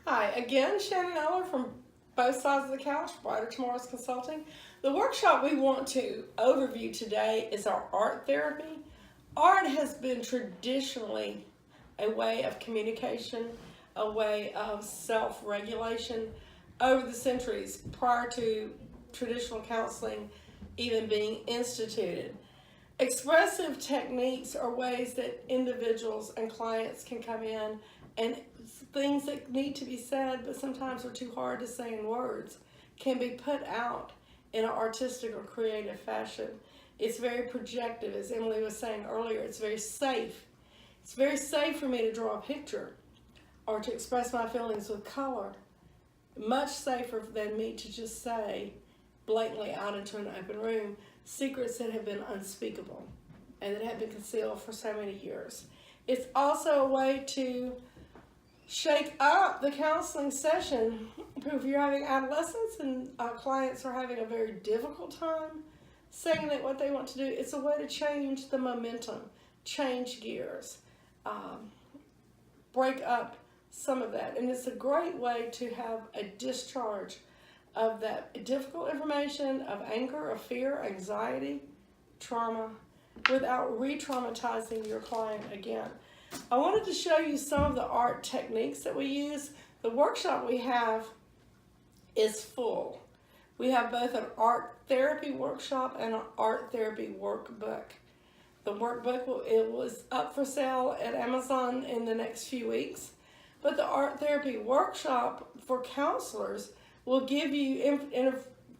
Hi, again, Shannon Eller from both sides of the couch, Brighter Tomorrows Consulting. The workshop we want to overview today is our art therapy. Art has been traditionally a way of communication, a way of self-regulation over the centuries prior to traditional counseling even being instituted. Expressive techniques are ways that individuals and clients can come in and things that need to be said but sometimes are too hard to say in words can be put out in an artistic or creative fashion. It's very projective, as Emily was saying earlier. It's very safe. It's very safe for me to draw a picture or to express my feelings with color. Much safer than me to just say blatantly out into an open room secrets that have been unspeakable and that have been concealed for so many years. It's also a way to shake up the counseling session. If you're having adolescents and clients are having a very difficult time saying that what they want to do, it's a way to change the momentum, change gears, break up some of that. And it's a great way to have a discharge of that difficult information, of anger, of fear, anxiety, trauma, without re-traumatizing your client again. I wanted to show you some of the art techniques that we use. The workshop we have is full. We have both an art therapy workshop and an art therapy workbook. The workbook was up for sale at Amazon in the next few weeks, but the art therapy workshop for counselors will give you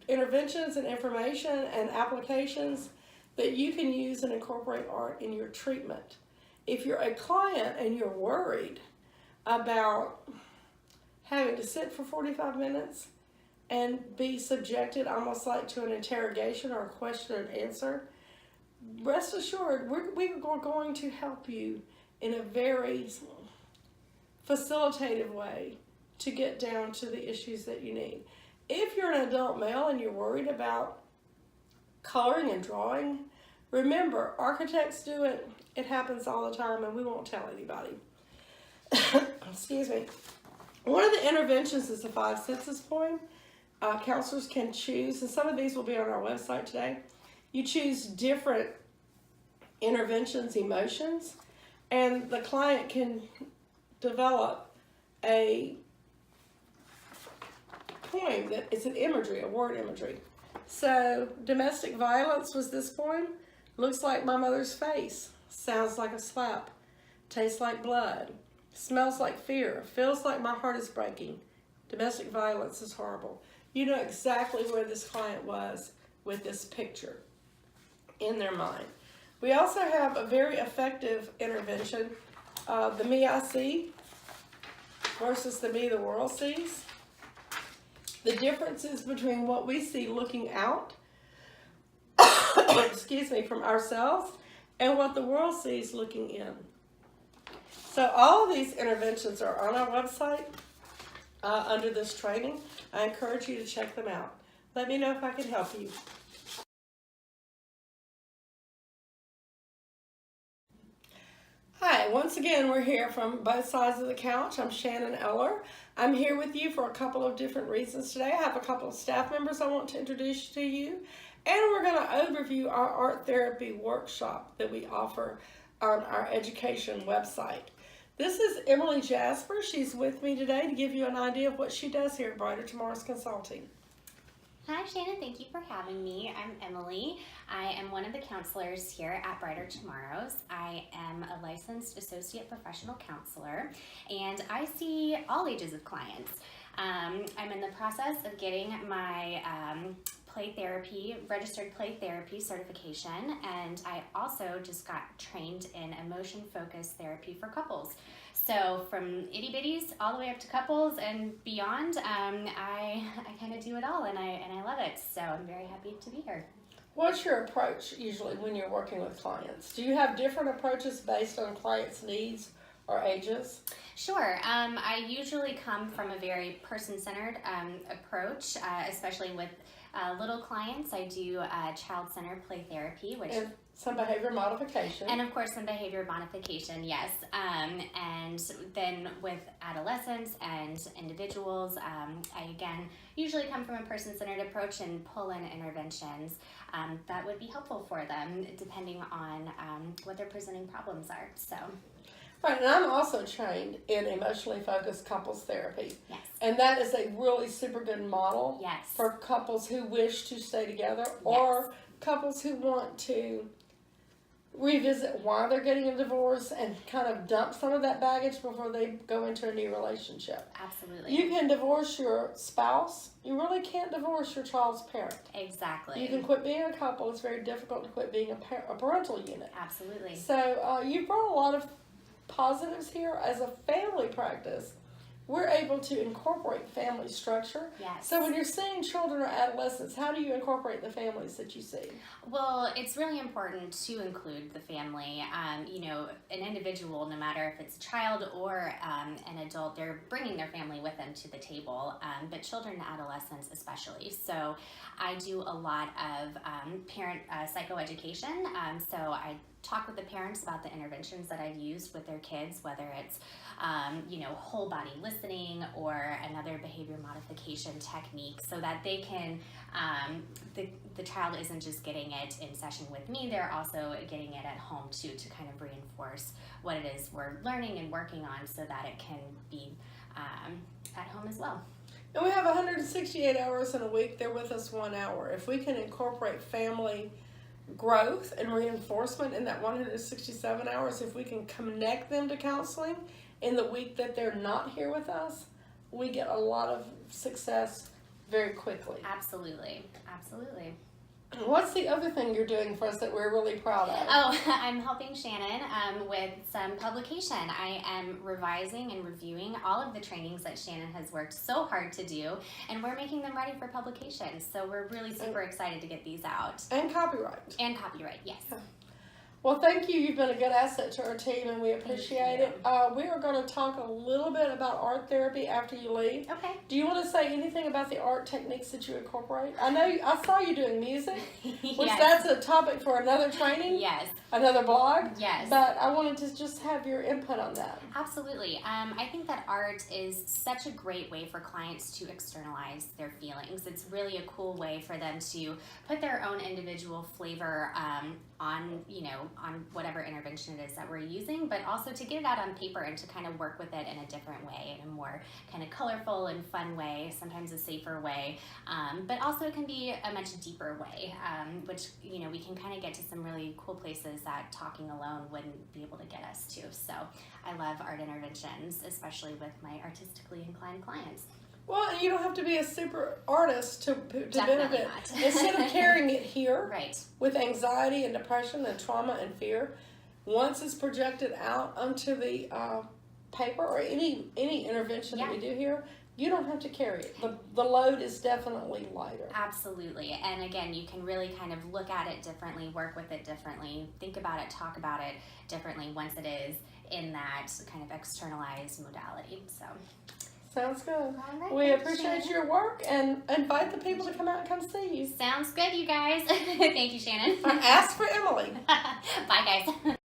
interventions and information and applications that you can use and incorporate art in your treatment. If you're a client and you're worried about having to sit for 45 minutes and be subjected almost like to an interrogation or a question and answer, rest assured we're going to help you in a very facilitative way to get down to the issues that you need. If you're an adult male and you're worried about coloring and drawing, remember, architects do it. It happens all the time and we won't tell anybody. Excuse me. One of the interventions is the 5 senses poem. Counselors can choose, and some of these will be on our website today. You choose different interventions, emotions, and the client can develop a poem that is an imagery, a word imagery. So domestic violence was this poem. Looks like my mother's face, sounds like a slap, tastes like blood, smells like fear, feels like my heart is breaking. Domestic violence is horrible. You know exactly where this client was with this picture in their mind. We also have a very effective intervention, the me I see versus the me the world sees. The differences between what we see looking out, excuse me, from ourselves and what the world sees looking in. So all of these interventions are on our website under this training. I encourage you to check them out. Let me know if I can help you. Hi, once again, we're here from both sides of the couch. I'm Shannon Eller. I'm here with you for a couple of different reasons today. I have a couple of staff members I want to introduce to you, and we're going to overview our art therapy workshop that we offer on our education website. This is Emily Jasper. She's with me today to give you an idea of what she does here at Brighter Tomorrows Consulting. Hi Shannon, thank you for having me. I'm Emily. I am one of the counselors here at Brighter Tomorrows. I am a licensed associate professional counselor and I see all ages of clients. I'm in the process of getting my play therapy, registered play therapy certification, and I also just got trained in emotion focused therapy for couples. So from itty bitties all the way up to couples and beyond, I kind of do it all, and I love it. So I'm very happy to be here. What's your approach usually when you're working with clients? Do you have different approaches based on clients' needs or ages? Sure. I usually come from a very person-centered approach, especially with little clients. I do child-centered play therapy, which... Some behavior modification. And of course, some behavior modification, yes. And then with adolescents and individuals, I again usually come from a person-centered approach and pull in interventions that would be helpful for them depending on what their presenting problems are. So, Right, and I'm also trained in emotionally focused couples therapy. yes. And that is a really super good model Yes. for couples who wish to stay together or couples who want to revisit why they're getting a divorce and kind of dump some of that baggage before they go into a new relationship. Absolutely. You can divorce your spouse. You really can't divorce your child's parent. Exactly. You can quit being a couple. It's very difficult to quit being a parental unit. Absolutely. So you brought a lot of positives here. As a family practice, we're able to incorporate family structure. Yes. So when you're seeing children or adolescents, how do you incorporate the families that you see? Well, it's really important to include the family. You know, an individual, no matter if it's a child or an adult, they're bringing their family with them to the table, but children and adolescents especially. So I do a lot of parent psychoeducation. So I talk with the parents about the interventions that I've used with their kids, whether it's you know, whole body listening or another behavior modification technique, so that they can the child isn't just getting it in session with me, they're also getting it at home too, to kind of reinforce what it is we're learning and working on, so that it can be at home as well. And we have 168 hours in a week. They're with us 1 hour. If we can incorporate family growth and reinforcement in that 167 hours, if we can connect them to counseling in the week that they're not here with us, we get a lot of success very quickly. Absolutely. Absolutely. What's the other thing you're doing for us that we're really proud of? Oh, I'm helping Shannon with some publication. I am revising and reviewing all of the trainings that Shannon has worked so hard to do, and we're making them ready for publication. So we're really super excited to get these out. And copyright. And copyright, yes. Well, thank you. You've been a good asset to our team, and we appreciate it. We are going to talk a little bit about art therapy after you leave. Okay. Do you want to say anything about the art techniques that you incorporate? I know I saw you doing music, which Yes. that's a topic for another training, Yes. another blog. Yes. But I wanted to just have your input on that. Absolutely. I think that art is such a great way for clients to externalize their feelings. It's really a cool way for them to put their own individual flavor on, you know, on whatever intervention it is that we're using, but also to get it out on paper and to kind of work with it in a different way, in a more kind of colorful and fun way, sometimes a safer way, but also it can be a much deeper way, which, you know, we can kind of get to some really cool places that talking alone wouldn't be able to get us to. So I love art interventions, especially with my artistically inclined clients. Well, you don't have to be a super artist to Definitely benefit. not. Instead of carrying it here Right. with anxiety and depression and trauma and fear, once it's projected out onto the paper or any intervention that we do here, you don't have to carry it. The load is definitely lighter. Absolutely. And again, you can really kind of look at it differently, work with it differently, think about it, talk about it differently once it is in that kind of externalized modality. So Sounds good. all right, We thanks, appreciate Shannon. your work and invite the people to come out and come see you. Sounds good, you guys. Thank you, Shannon. Ask for Emily. Bye, guys.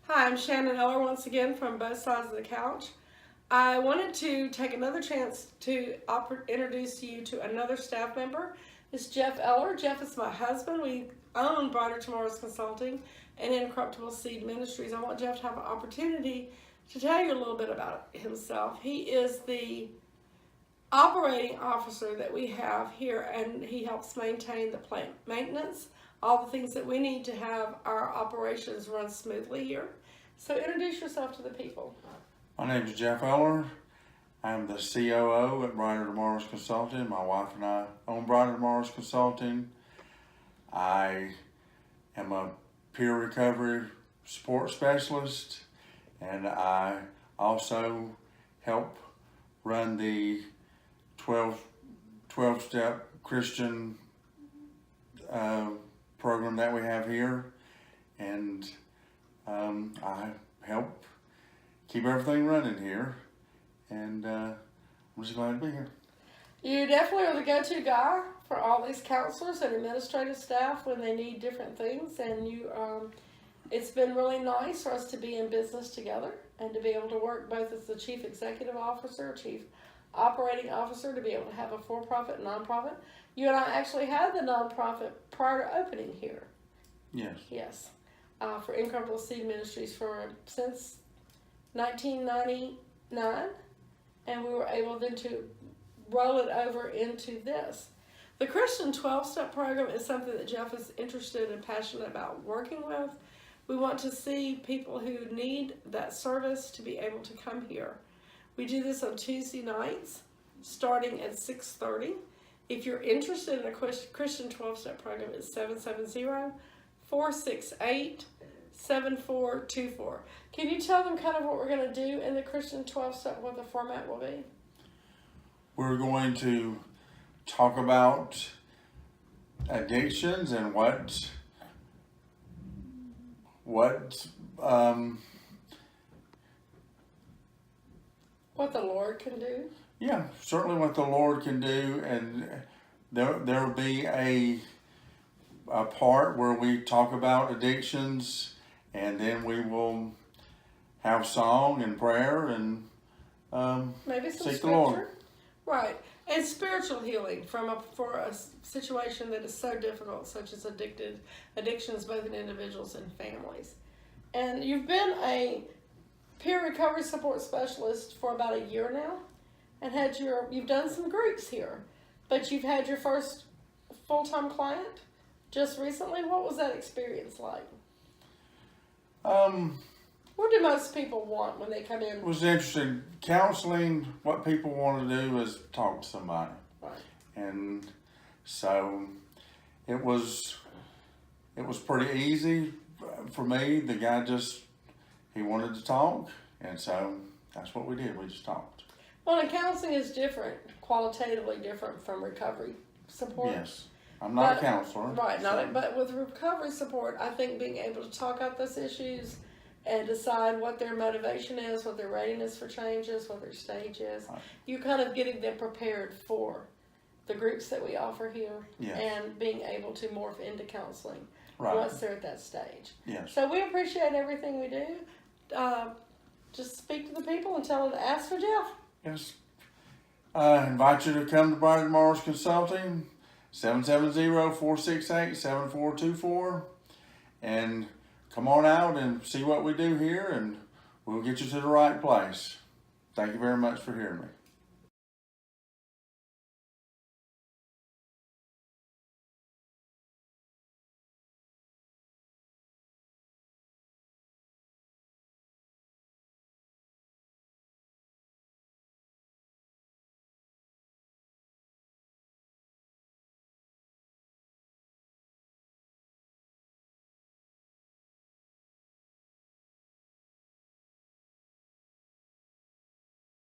Hi, I'm Shannon Eller once again from Both Sides of the Couch. I wanted to take another chance to introduce you to another staff member. It's Jeff Eller. Jeff is my husband. We own Brighter Tomorrows Consulting and Incorruptible Seed Ministries. I want Jeff to have an opportunity to tell you a little bit about himself. He is the operating officer that we have here, and he helps maintain the plant maintenance, all the things that we need to have our operations run smoothly here. So introduce yourself to the people. My name is Jeff Eller. I'm the COO at Brighter Tomorrows Consulting. My wife and I own Brighter Tomorrows Consulting. I am a peer recovery support specialist, and I also help run the 12-step Christian program that we have here, and I help keep everything running here, and I'm just glad to be here. You definitely are the go-to guy for all these counselors and administrative staff when they need different things. And it's been really nice for us to be in business together and to be able to work both as the chief executive officer, chief operating officer, to be able to have a for-profit and nonprofit. You and I actually had the nonprofit prior to opening here. Yes. Yes, for Incredible Seed Ministries since 1999, and we were able then to roll it over into this. The Christian 12-step program is something that Jeff is interested and passionate about working with. We want to see people who need that service to be able to come here. We do this on Tuesday nights, starting at 6:30. If you're interested in a Christian 12-step program, it's 770-468-7424. Can you tell them kind of what we're going to do in the Christian 12-step, what the format will be? We're going to talk about addictions and what the Lord can do. Yeah, certainly what the Lord can do, and there'll be a part where we talk about addictions, and then we will have song and prayer and Maybe some seek the scripture. Lord. Right. And spiritual healing for a situation that is so difficult, such as addictions both in individuals and families. And you've been a peer recovery support specialist for about a year now, and you've done some groups here, but you've had your first full-time client just recently. What was that experience like? What do most people want when they come in? It was interesting. Counseling, what people want to do is talk to somebody. Right. And so it was pretty easy for me. The guy he wanted to talk, and so that's what we did. We just talked. Well, and counseling is different, qualitatively different from recovery support. Yes. I'm not a counselor. Right, so. but with recovery support, I think being able to talk out those issues and decide what their motivation is, what their readiness for change is, what their stage is, Right. you're kind of getting them prepared for the groups that we offer here, Yes. and being able to morph into counseling Right. once they're at that stage. Yes. So we appreciate everything we do. Just speak to the people and tell them to ask for Jeff. Yes. I invite you to come to Brighter Tomorrow's Consulting, 770-468-7424, and come on out and see what we do here, and we'll get you to the right place. Thank you very much for hearing me.